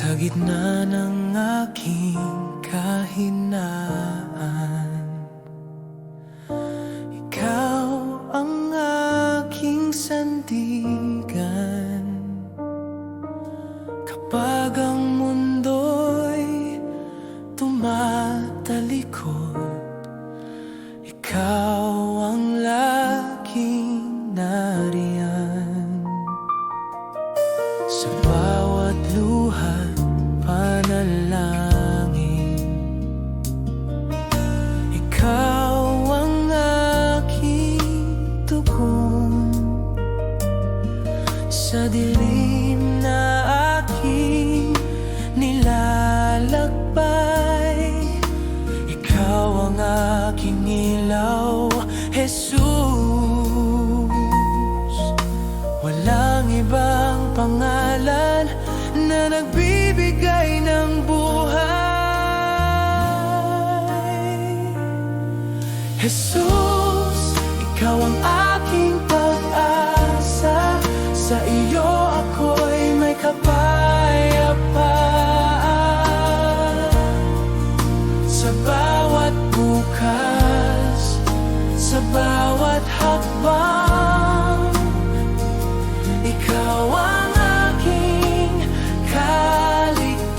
Sa gitna ng aking kahinaan, ikaw ang aking sandigan. Kapag ang mundo'y tumatalikod, ikaw ang laging nariyan. Sa bawat luha't panalangin, ikaw ang aking tugon. Sa dilim na aking nilalakbay, ikaw ang aking ilaw, Jesus. Walang ibang pangalan na nagbibigay ng buhay. Jesus, ikaw ang aking pag-asa. Sa iyo ako'y may kapayapaan. Sa bawat bukas, sa bawat hakbang, ikaw ang aking kaligtasan.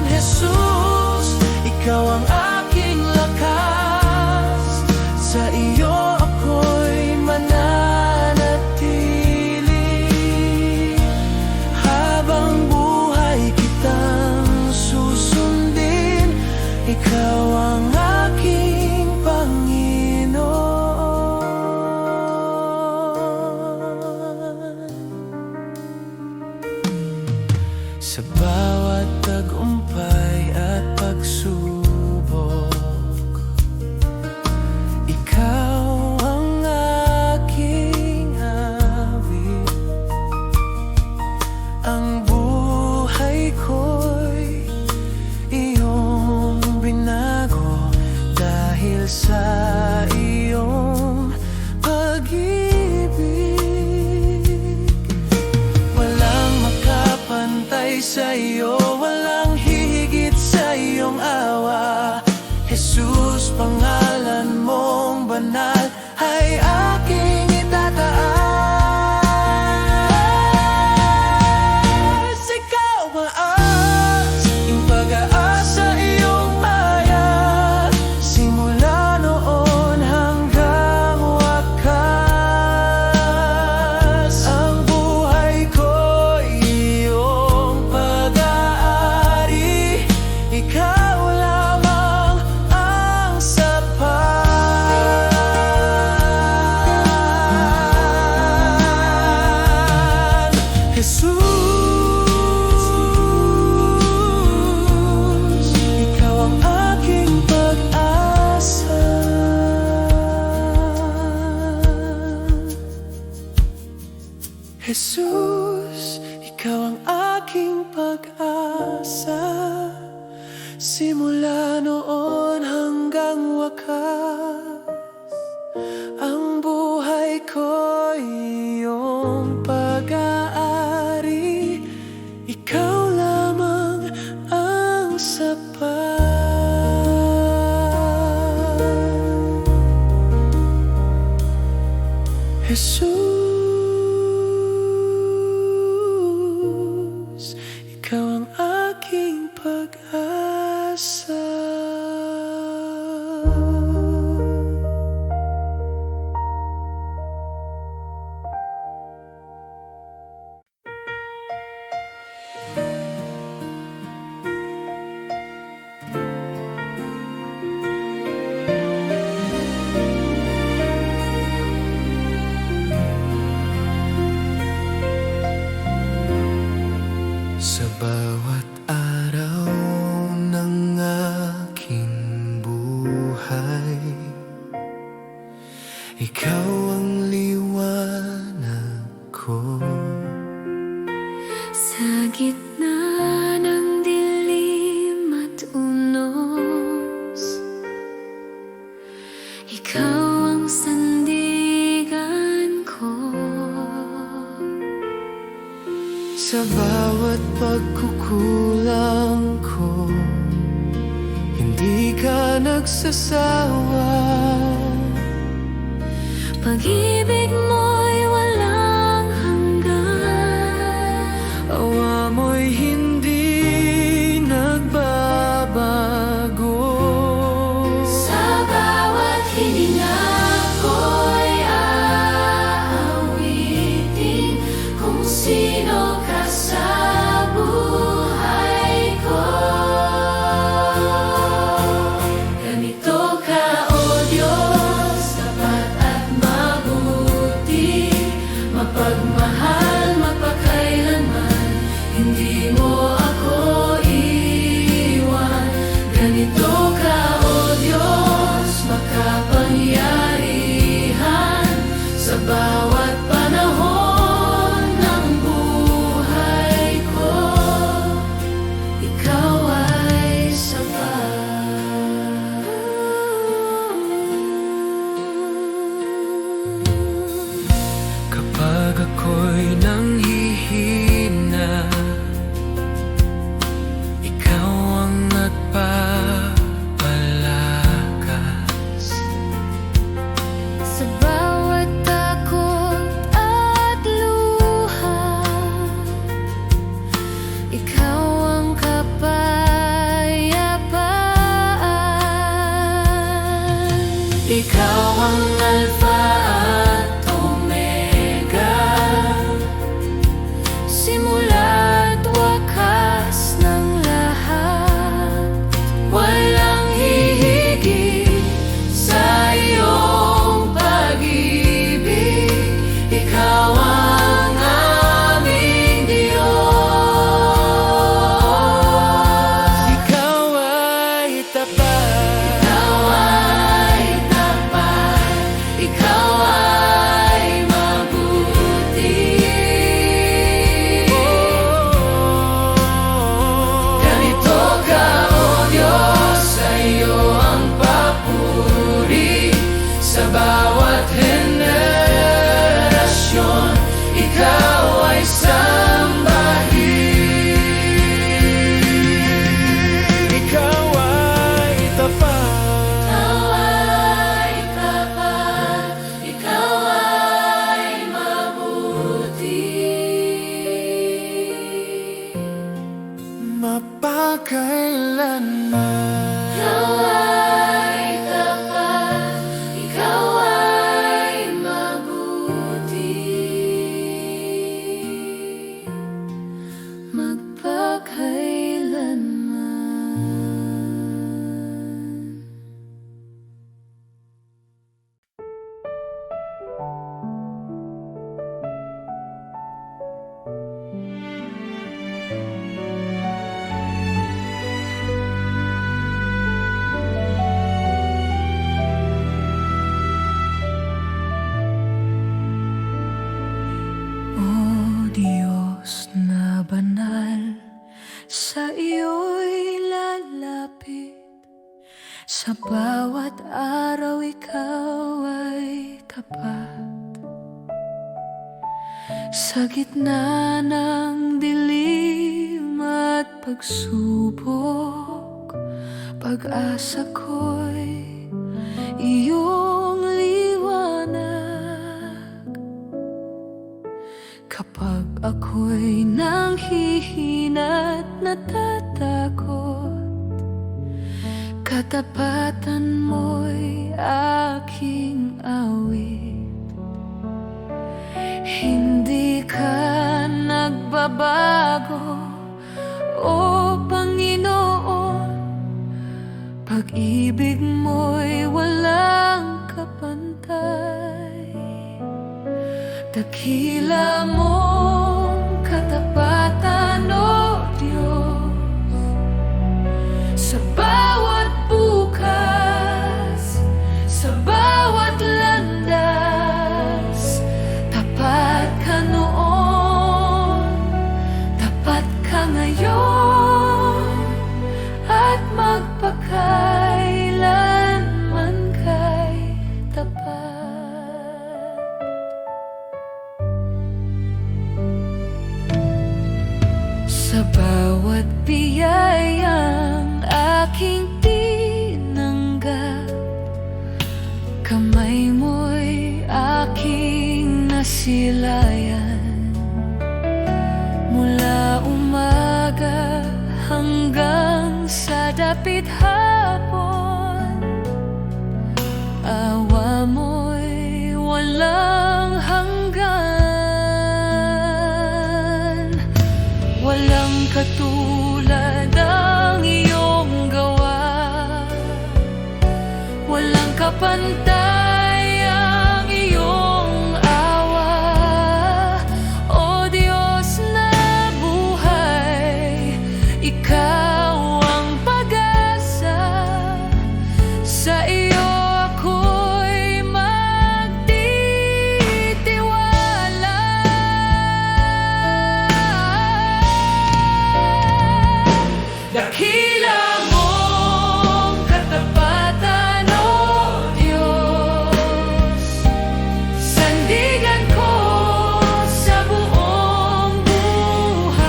Jesus, ikaw ang aking lakas. Sa iyo ako'y mananatili. Habang buhay kitang susundin, ikaw ang aking Panginoon. Sa bawat tagumpay at pagsubok, ikaw ang aking awit. Ang buhay ko'y iyong binago dahil sa iyong pag-ibig. Walang makapantay sa iyo, walang hihigit sa iyong awa. Jesus, pangalan mong banal ay aking itataas. Ikaw maas, yung pag-aasa iyong maya, simula noon hanggang wakas. Ang buhay ko'y iyong pag-aari, ikaw lamang ang sapat. Jesus, ikaw ang aking pag-asa. Jesus, ikaw ang aking pag-asa. Simula noon hanggang wakas, ang buhay ko'y iyong pag-aari, ikaw lamang ang sapat. Jesus, ikaw ang aking pag-asa. Sa bawat araw ng aking buhay, ikaw ang liwanag ko. Sa gitna ng dilim at unos, ikaw ang sandigan ko. Sa bawat pagkukulang ko, hindi ka nagsasawa. Pag-ibig mo'y walang hanggan, Awa mo'y hindi nagbabago. sa bawat hininga ko'y aawitin kung sino ka sa buhay ko. Ganito ka, O Diyos, tapat at mabuti, mapagmahal, mapagkailanman, hindi mo ako iwan. Ganito ka, O Diyos, makapangyarihan, sa bawat panahon ng buhay ko, ikaw ay sapat. Kapag ako'y nanghihina, ikaw ang nagpapalakas. Sa bawat takot at luha, ikaw ang kapayapaan. Ikaw ang Alpha at Omega, Simula't wakas ng lahat, walang hihigit sa iyong pag-ibig. Ikaw ang aming Diyos. ikaw ay tapat. Ikaw ay tapat, ikaw ay mabuti. Ganito ka, O Diyos, sa iyo ang papuri, sa bawat henerasyon, ikaw ay sambahin. Ikaw ay tapat. Ikaw ay tapat, ikaw ay mabuti. Mapagkailanman. Ikaw ay tapat, ikaw ay mabuti. Magpakailanman. O Diyos na banal, sa iyo'y lalapit, sa bawat araw ikaw ay tapat. Sa gitna ng dilim at pagsubok, pag-asa ko'y iyong liwanag. Kapag ako'y nanghihina't natatakot, katapatan mo'y aking awit. Hindi ka nagbabago, O Panginoon, pag-ibig mo'y walang kapantay. Dakila mong katapatan, O Diyos, sa bawat bukas, sa bawat landas. Tapat ka noon, tapat ka ngayon, at magpakailanman kay tapat. bawat biyayang aking tinanggap, kamay mo'y aking nasilayan. Mula umaga hanggang sa dapit hapon, awa mo'y walang hanggan. Walang katulad ang iyong gawa, walang kapantay ang iyong awa. O Diyos na buhay, Ikaw ang pag-asa, sa iyo ako'y magtitiwala. Dakila mong katapatan, O Diyos, sandigan ko sa buong buhay.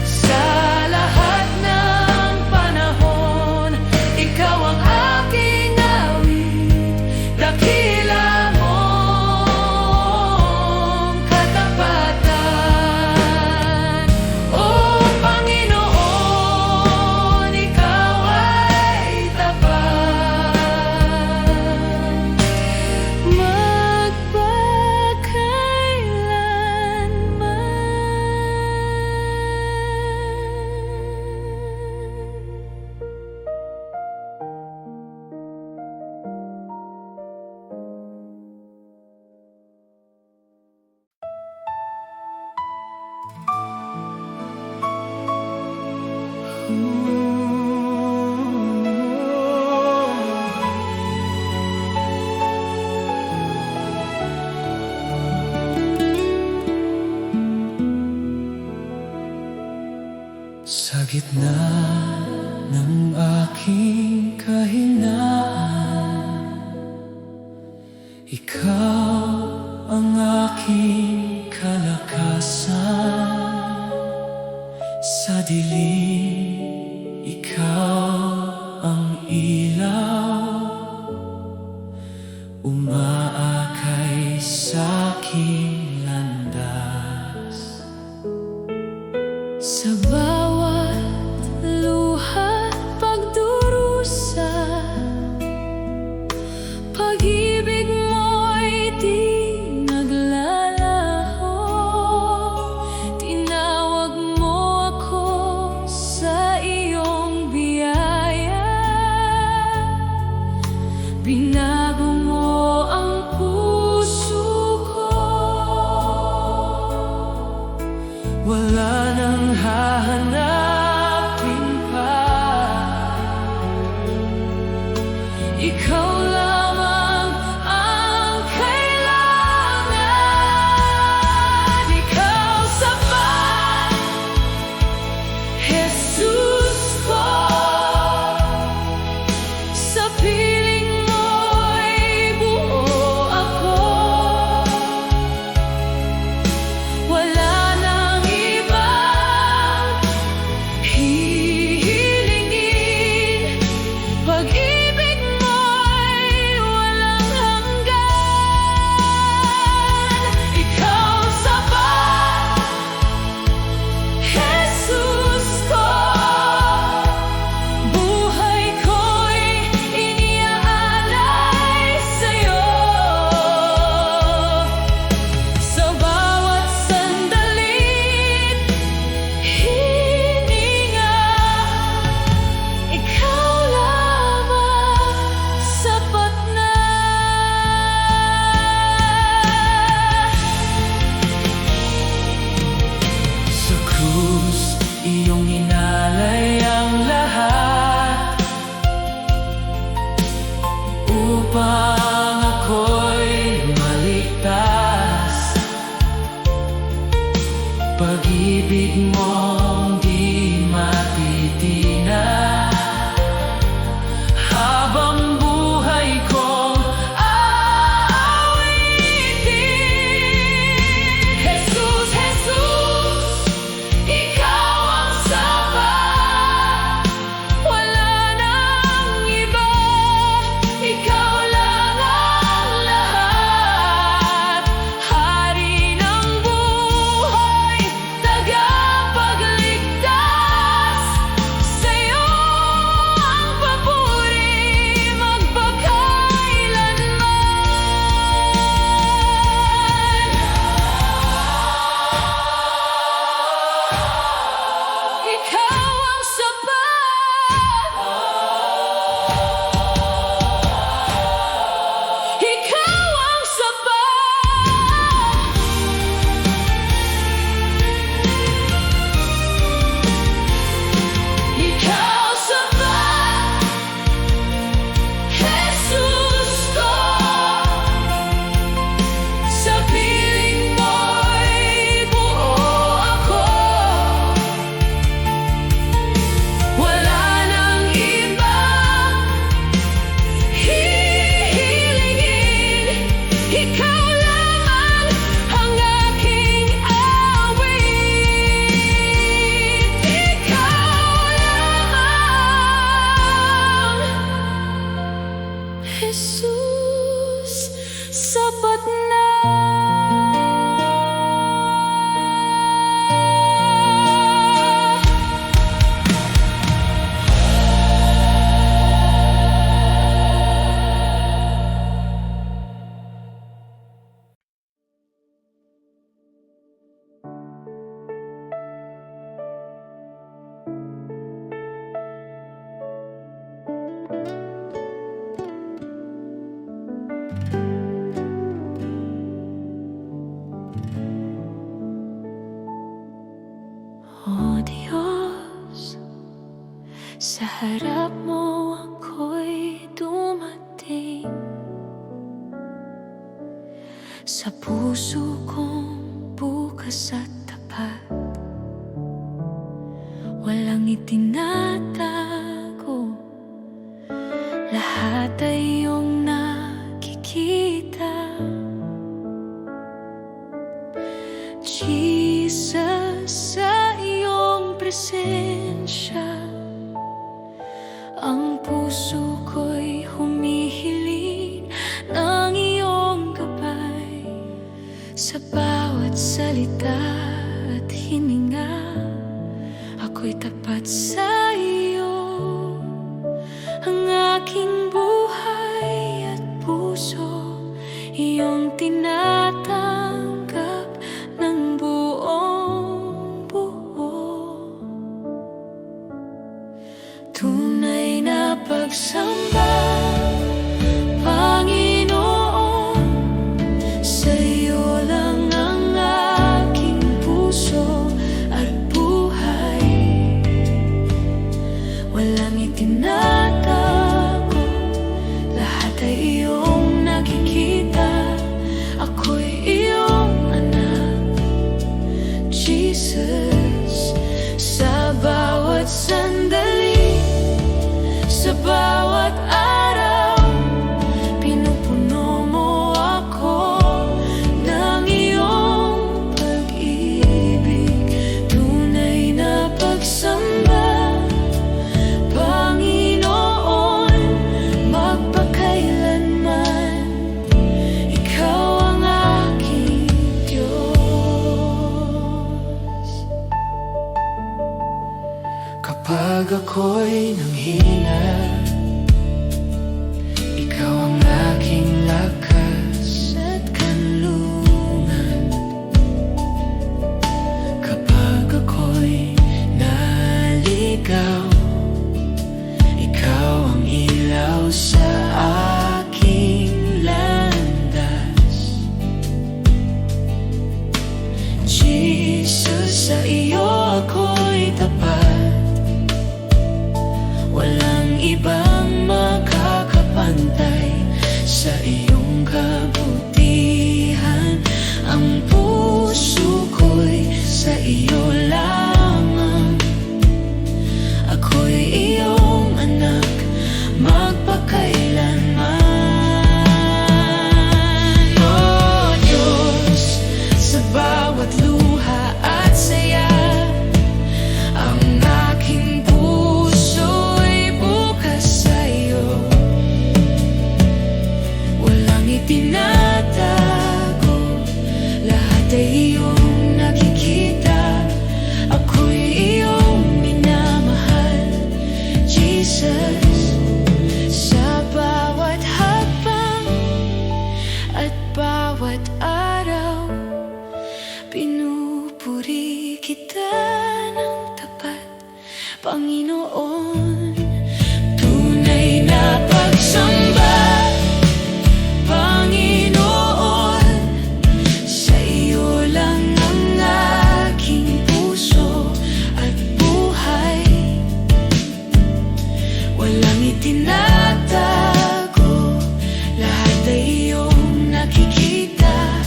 Sa lahat ng panahon, Ikaw ang aking awit. Dakila mong katapatan, O Panginoon, Ikaw ay tapat. Magpakailanman. Sa gitna ng aking kahinaan, Ikaw ang aking kalakasan. Sa dilim, Ikaw ang ilaw, umaakay sa aking landas. Sa bawat luha't pagdurusa, pag-ibig mo'y di naglalaho. Tinawag mo ako sa iyong biyaya, binago mo ang puso ko. Wala nang hahanapin pa, Ikaw lamang ang kailangan. Ikaw sapat, Jesus ko. Sa piling mo'y buo ako. Wala nang ibang hihilingin. Pag-ibig mo'y walang hanggan. Ikaw sapat, Jesus ko. Buhay ko'y iniaalay sa'yo. Sa bawat sandali't hininga, Ikaw lamang sapat na. sa krus iyong inalay ang lahat, upang ako'y maligtas. Pag-ibig mong di matitinag, habang buhay kong aawitin. Jesus, Jesus, Sa harap mo ako'y dumating, sa puso kong bukas at tapat. Walang itinatago, lahat ay iyong nakikita. Jesus, sa iyong presensya, ang puso ko'y humihiling ng iyong gabay. Sa bawat salita at hininga, ako'y tapat sa iyo. Ang aking buhay at puso, iyong tinatanggap ng buong buo. Tunay na pagsamba, Panginoon, sa iyo lang ang aking puso at buhay. Walang itinatago, lahat ay iyong nakikita. Ako'y iyong anak, Jesus. Sa bawat sandali, sa bawat araw, pinupuno mo ako ng iyong pag-ibig. Tunay na pagsamba, Panginoon, magpakailanman, ikaw ang aking Diyos. Kapag ako'y nanghina, ikaw ang aking lakas at kanlungan. Kapag ako'y naligaw, ikaw ang ilaw sa aking landas. Jesus, sa iyo ako'y tapat. Walang ibang makakapantay sa iyong kabutihan. Ang puso ko'y sa iyo lamang. Ako'y iyong anak, magpakailanman. Oh Diyos, sa bawat luha at saya, ang aking puso'y bukas sa iyo. Walang itinatago, lahat ay iyong nakikita. Ako'y iyong minamahal, Jesus. Sa bawat hakbang at bawat araw, pinupuri kita ng tapat, Panginoon. Tunay na pagsamba, Panginoon, sa iyo lang ang aking puso at buhay. Walang itinatago, lahat ay iyong nakikita.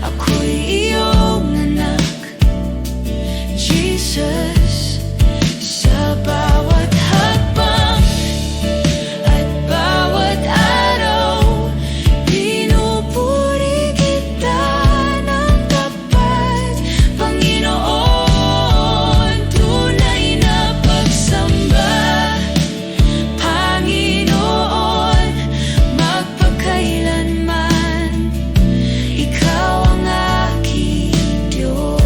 Ako'y iyong anak, Jesus. Sa bawat hakbang at bawat araw, pinupuri kita ng tapat, Panginoon. Tunay na pagsamba, Panginoon, magpakailanman, ikaw ang aking Diyos.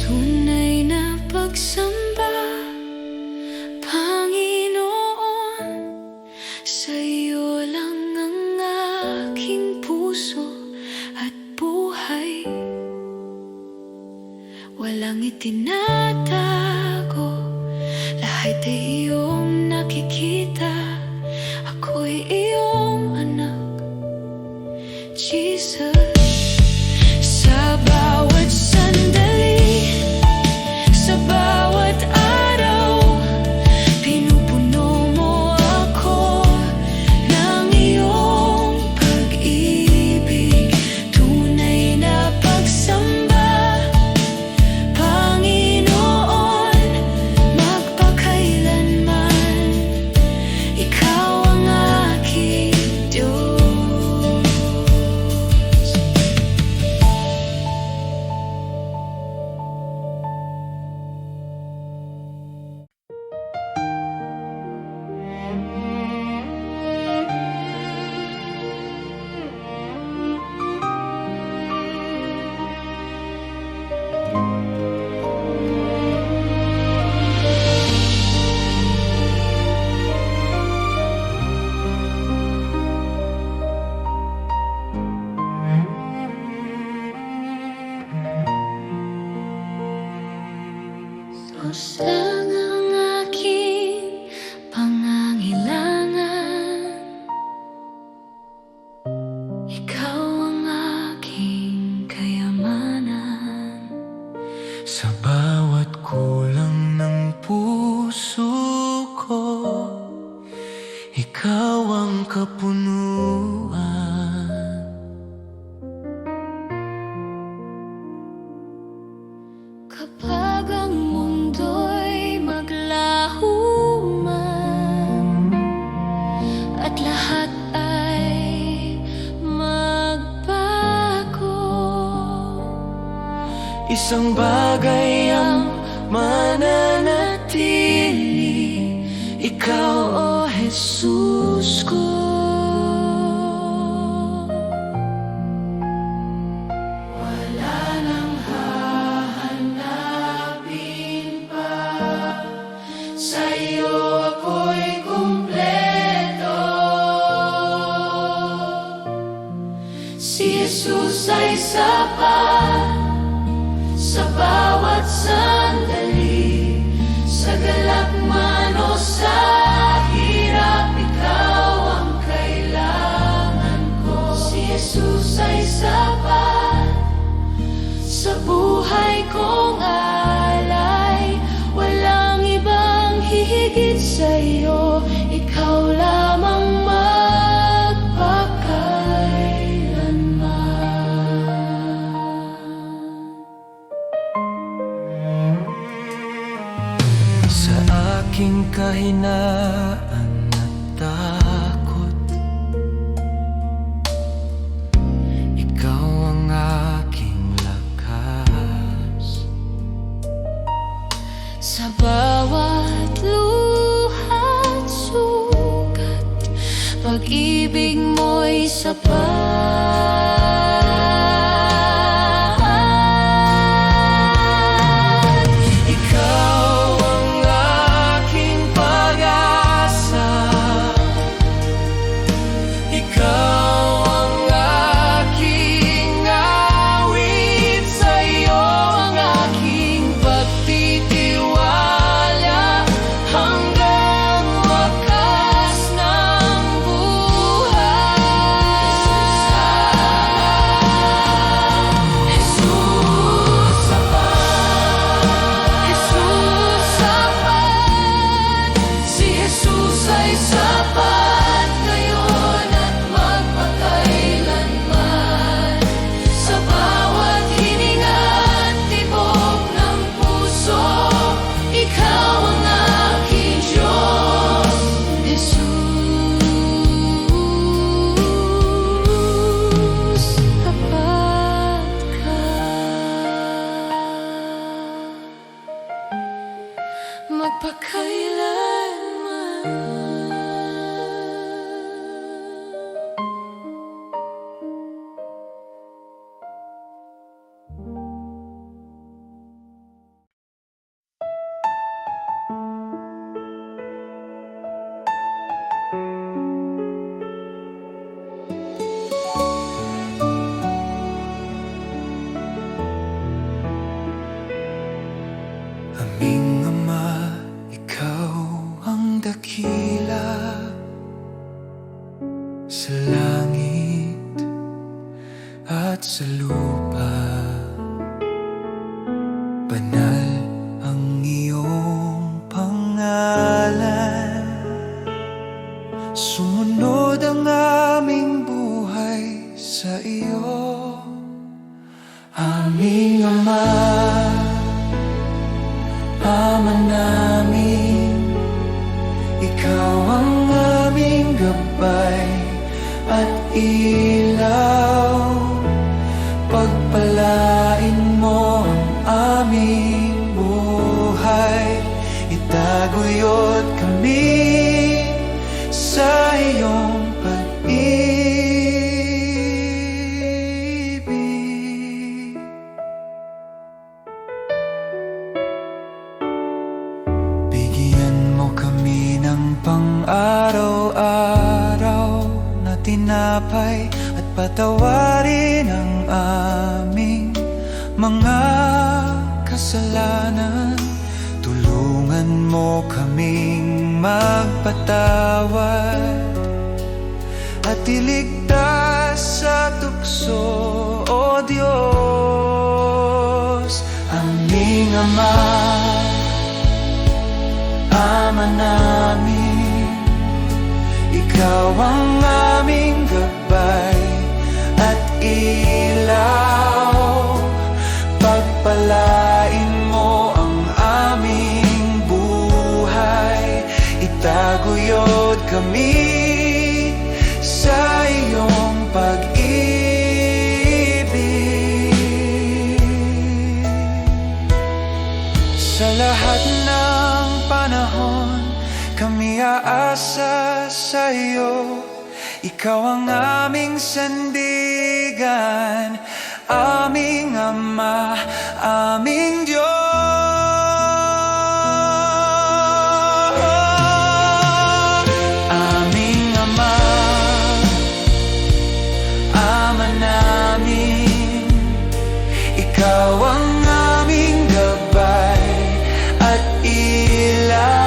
Tunay na pagsamba, Panginoon, sa iyo lang ang aking puso at buhay. Walang itinatago, lahat ay iyong nakikita. Ako'y iyong anak, Jesus. Sa bawat sandali, isang bagay ang mananatili, ikaw, o Jesus ko. Wala nang hahanapin pa, sa'yo ako'y kumpleto. Si Jesus ay sapat sa bawat sandali, sa galak man o sa hirap, ikaw ang kailangan ko. Si Jesus ay sapat sa buhay kong alay, walang ibang hihigit sa'yo, ikaw lamang Sa aking kahinaan at takot, ikaw ang aking lakas. Sa bawat luha't sugat, pag-ibig mo'y sapat. Aming Ama, ikaw ang dakila sa langit at sa lupa. Banal ang iyong pangalan, sumunod ang aming buhay sa iyo. Aming Ama, Ama namin, ikaw ang aming gabay at ilaw. Pagpalain mo ang aming buhay, itaguyod kami sa iyong pag-ibig. Bigyan mo kami ng pang-araw-araw na tinapay, at patawarin ang aming mga kasalanan. Tulungan mo kaming magpatawad at iligtas sa tukso, o Diyos. Aming Ama, Ama namin, ikaw ang aming gabay at ilaw. Pagpalain mo ang aming buhay, itaguyod kami sa iyong pag-ibig. sa'yo. Ikaw ang aming sandigan, aming Ama, aming Diyos. Aming Ama, Ama namin, ikaw ang aming gabay at ilaw.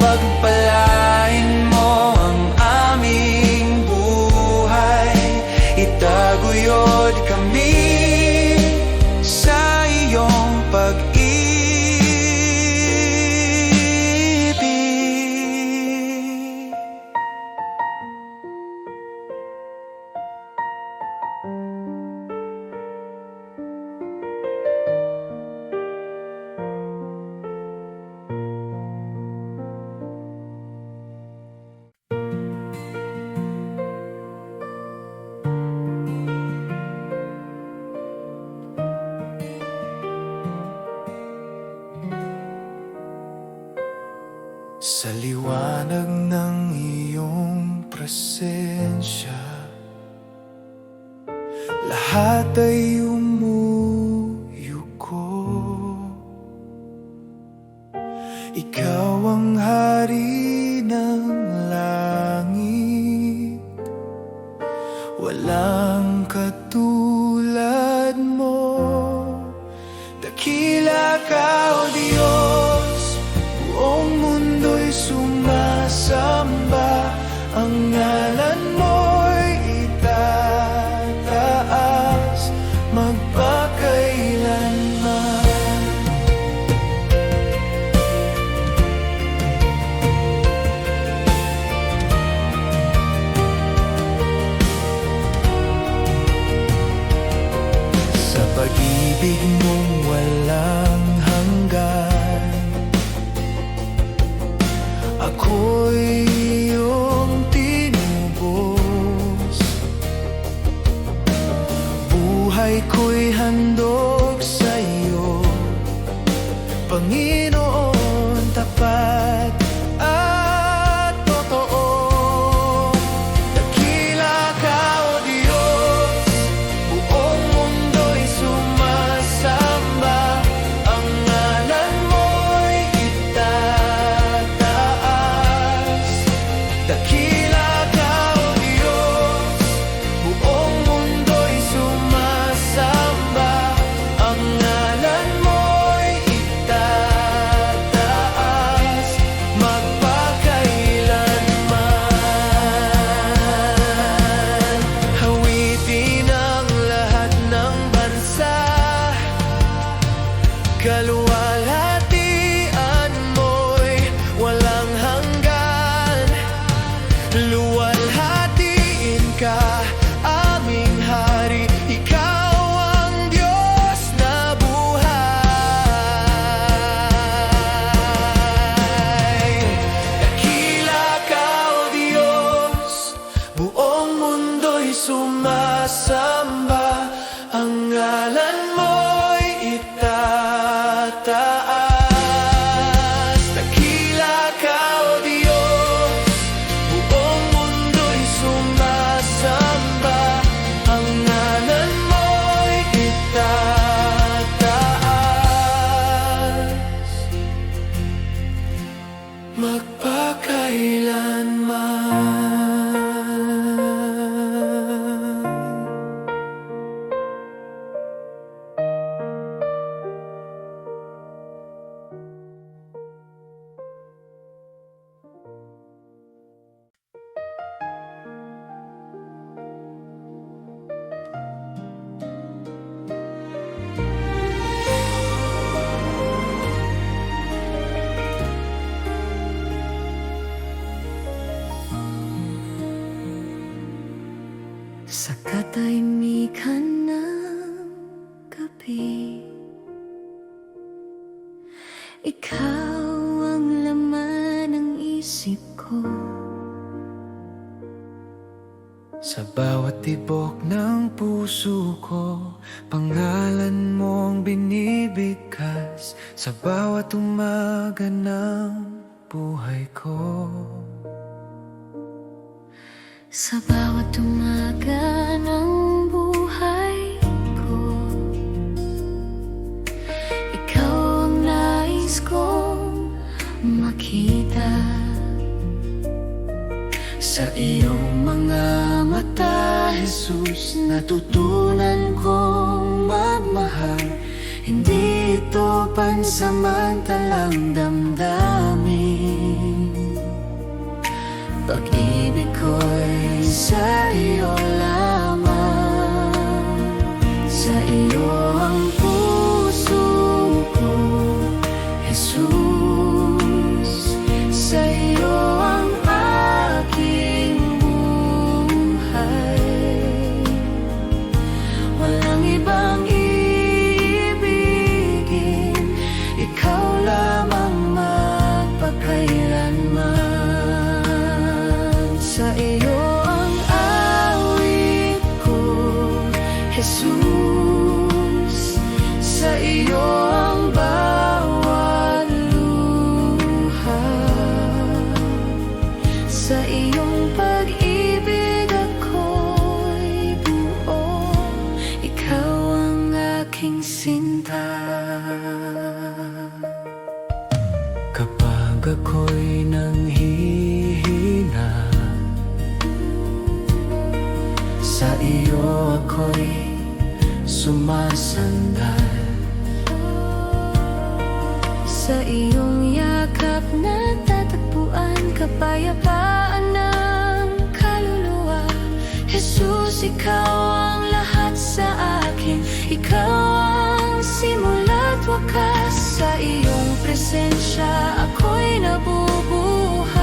Pagpalain mo ang aming buhay, itaguyod kami sa iyong pag-ibig. Sa liwanag ng iyong presensya, lahat ay umuyuko. Ikaw ang hari ng langit, walang katulad mo. Dakila ka, O Diyos, buong mundo'y sumasamba. Ang ngalan mo'y itataas magpakailanman. Sa pag-ibig mong walang hanggan, ako'y iyong tinubos. Buhay ko'y handog sa iyo, Panginoon, tapat at totoo. Dakila ka, O Diyos, buong mundo'y sumasamba. Ang ngalan mo'y itataas. Dakila ka, O Diyos, buong mundo'y sumasamba. Ang ngalan mo'y itataas magpakailanman. Hawitin ang lahat ng bansa, kaluwalhatian mo'y walang hanggan. Luwalhatiin ka, aming hari, ikaw ang Diyos na buhay. Dakila ka, O Diyos, buong mundo'y sumasamba. Ang ngalan mo'y itataas. Dakila ka, O Diyos, buong mundo'y sumasamba. Ang ngalan mo'y itataas magpakailanman. Sa katahimikan ng gabi, ikaw ang laman ng isip ko. Sa bawat tibok ng puso ko, pangalan mong binibigkas. Sa bawat umaga ng buhay ko, Sa bawat umaga ng buhay ko, ikaw ang nais kong makita. Sa iyong mga mata, Jesus, natutunan kong magmahal. Hindi ito pansamantalang damdamin. Pag-ibig ko'y sa iyo lamang. Sa iyo ang puso ko, Jesus. Sa iyo ang aking buhay. Walang ibang iibigin, ikaw lamang magpakailanman. Sa iyo ang awit ko, Jesus. Sa iyo ang bawat luha. Sa iyong pag-ibig ako'y buo. Ikaw ang aking sinta. Kapag ako'y nanghihina, sa iyo ako'y sumasandal. Sa iyong yakap natatagpuan kapayapaan ng kaluluwa. Jesus, ikaw ang lahat sa akin. Ikaw ang simula't wakas. Sa iyong presensya ako'y nabubuhay.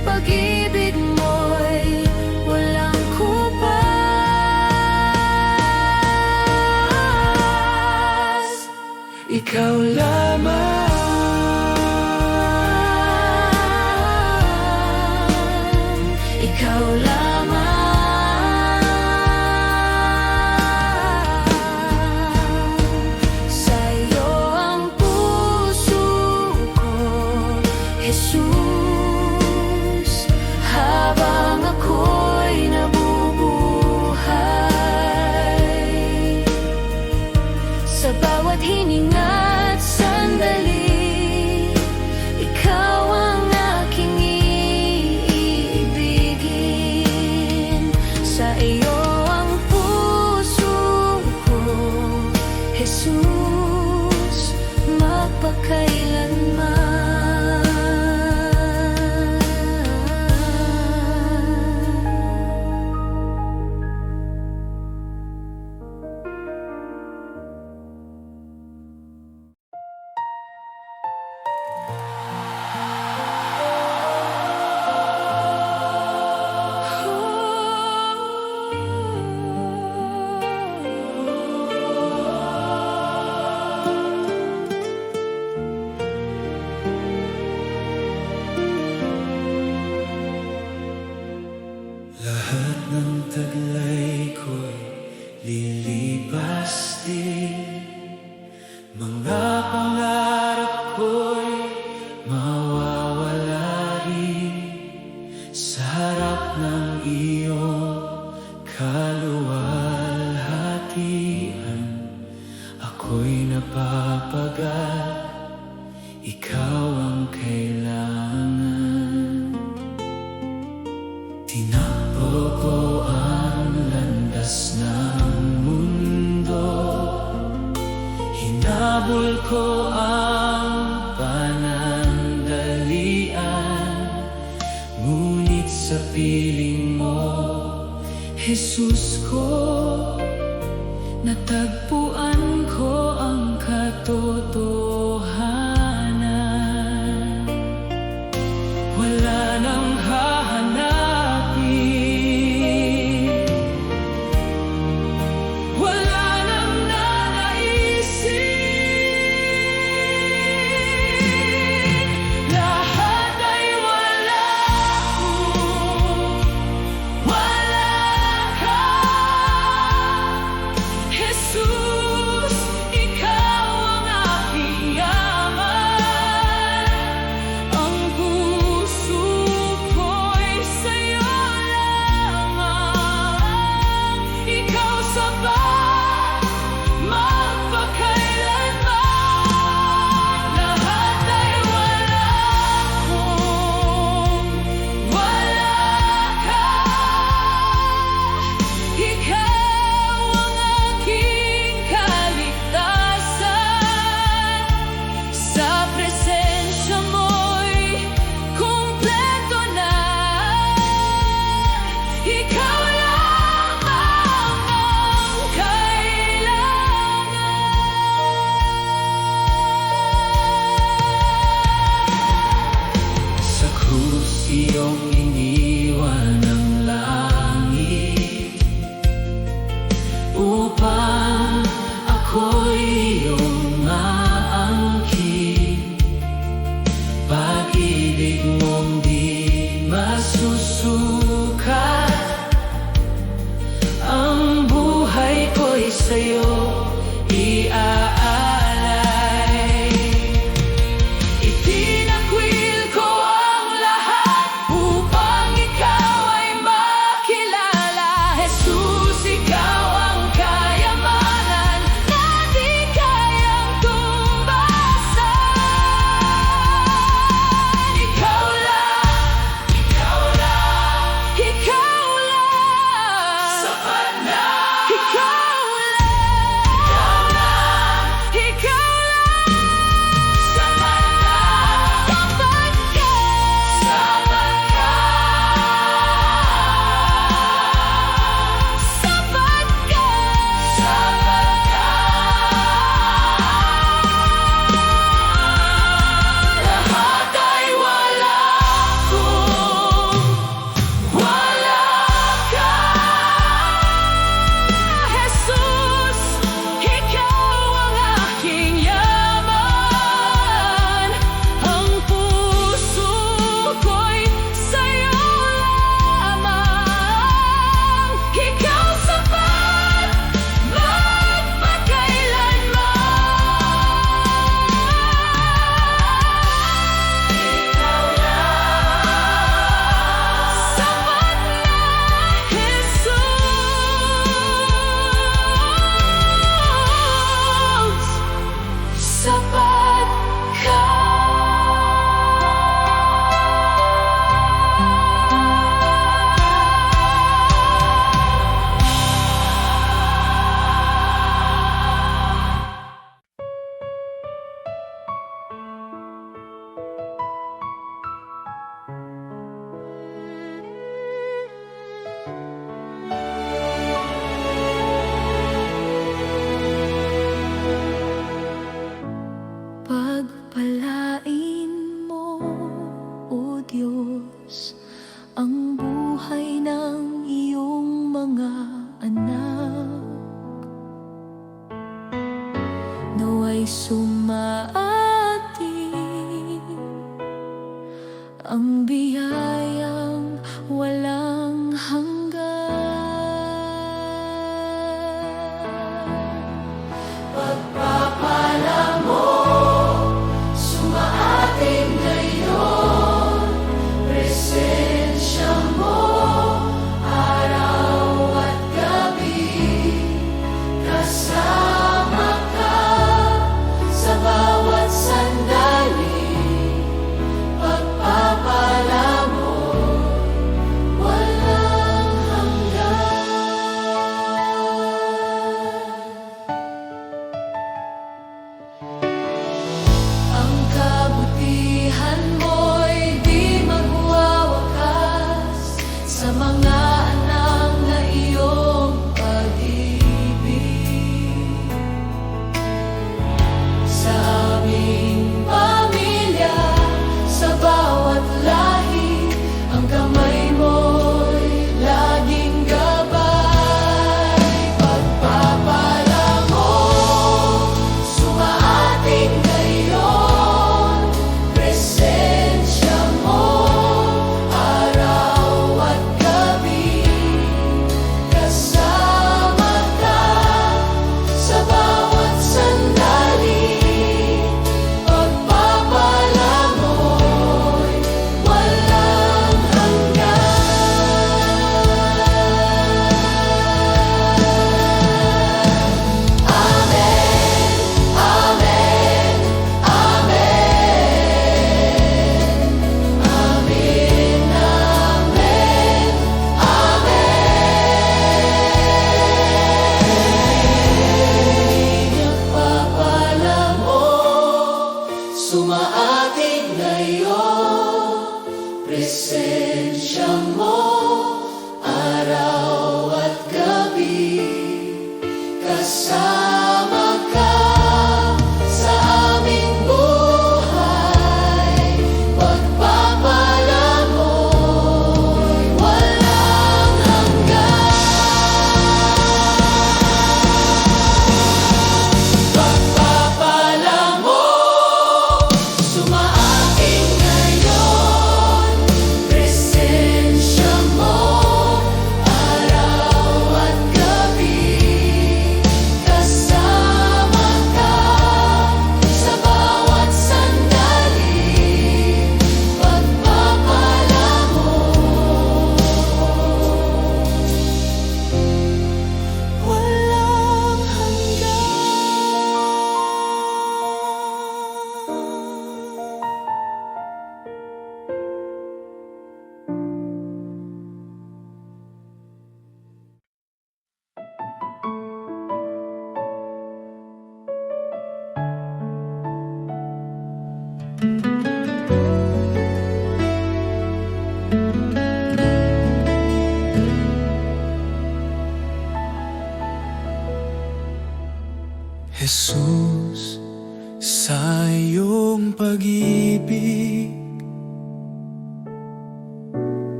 Pag-ibig mo'y walang kupas. Ikaw lamang. Ikaw lamang. Sa iyo ang puso ko, Jesus. Habang ako'y nabubuhay, sa bawat hininga't sandali, ikaw ang aking iibigin. Sa iyo ang puso ko, Jesus, magpakailanman. Lahat ng taglay ko'y lilipas din. Mga pangarap ko'y mawawala rin. Sa harap ng iyong kaluwalhatian, ako'y napapagal. Ikaw ang kailangan. Tinakbo ko ang landas ng mundo. Hinabol ko ang panandalian. Ngunit sa piling mo, Jesus ko, natagpuan ko ang katotohanan. Wala nang hahanapin, wala nang nanaisin. Lahat ay wala kung wala ka. Jesus, ikaw ang aking sa'yo iaalay. Itinakwil ko ang lahat upang ikaw ay makilala. Jesus, ikaw ang kayamanan na di kayang tumbasan. Ikaw lang, ikaw lang, ikaw lang, sapat na. Ikaw lang, ikaw lang, sapat na. Sapat ka, sapat ka, sapat ka, sapat ka. Lahat ay wala kung wala ka. Jesus, ikaw ang aking yaman. Ang puso ko'y sa'yo lamang. Ikaw sapat magpakailanman. Ikaw lang, sapat na, Jesus. Sapat ka. Pagpalain mo, O Diyos, ang buhay ng iyong mga anak. Nawa'y sumaating ang biyayang walang hanggan. Pagpapala mo, sumaating ngayon, presensya mo, araw at gabi, kasama ka sa bawat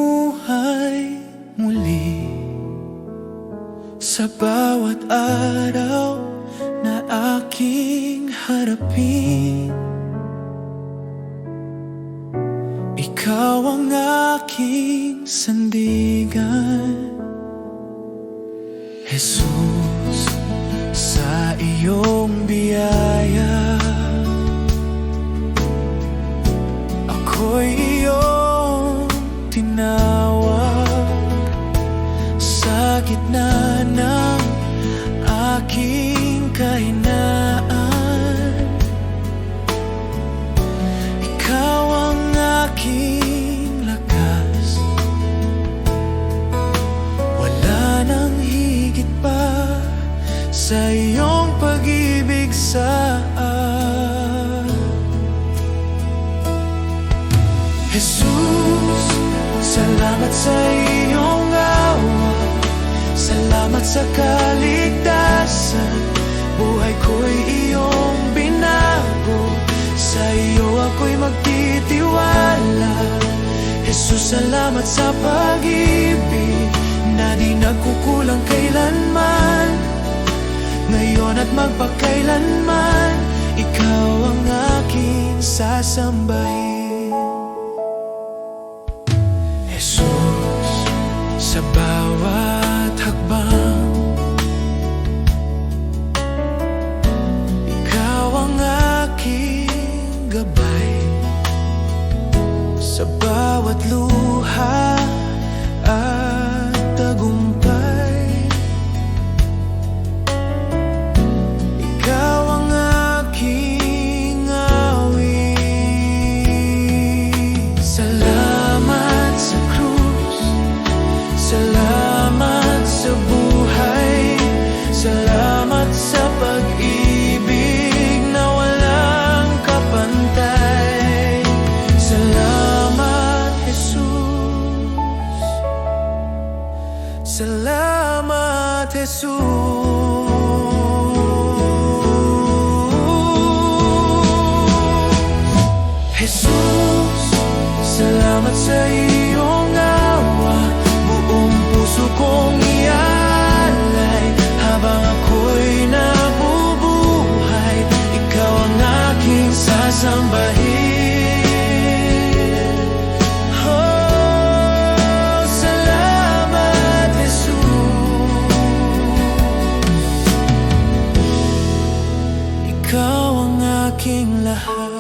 binuhay muli sa bawat araw na aking harapin. Ikaw ang aking sandigan, Jesus, sa iyong biyaya ako'y iyong tinawag sa gitna ng aking kahinaan. Ikaw ang aking lakas, wala nang higit pa sa iyong pag-ibig sa akin. Jesus, salamat sa iyong awa, salamat sa kaligtasan. Buhay ko'y iyong binago, sa iyo ako'y magtitiwala. Jesus, salamat sa pag-ibig na di nagkukulang kailanman, ngayon at magpakailanman. Ikaw ang aking sasambahin. Jesus, sa bawat hakbang ikaw ang aking gabay, sa bawat luha at tagumpay. Ikaw ang aking awit. Salamat sa krus, salamat sa buhay, salamat sa pag-ibig na walang kapantay. Salamat, Jesus. Salamat, Jesus. Jesus, salamat sa iyong awa, buong puso kong ialay. Habang ako'y nabubuhay, ikaw ang aking sasambahin. Oh, salamat, Jesus. Ikaw ang aking lahat.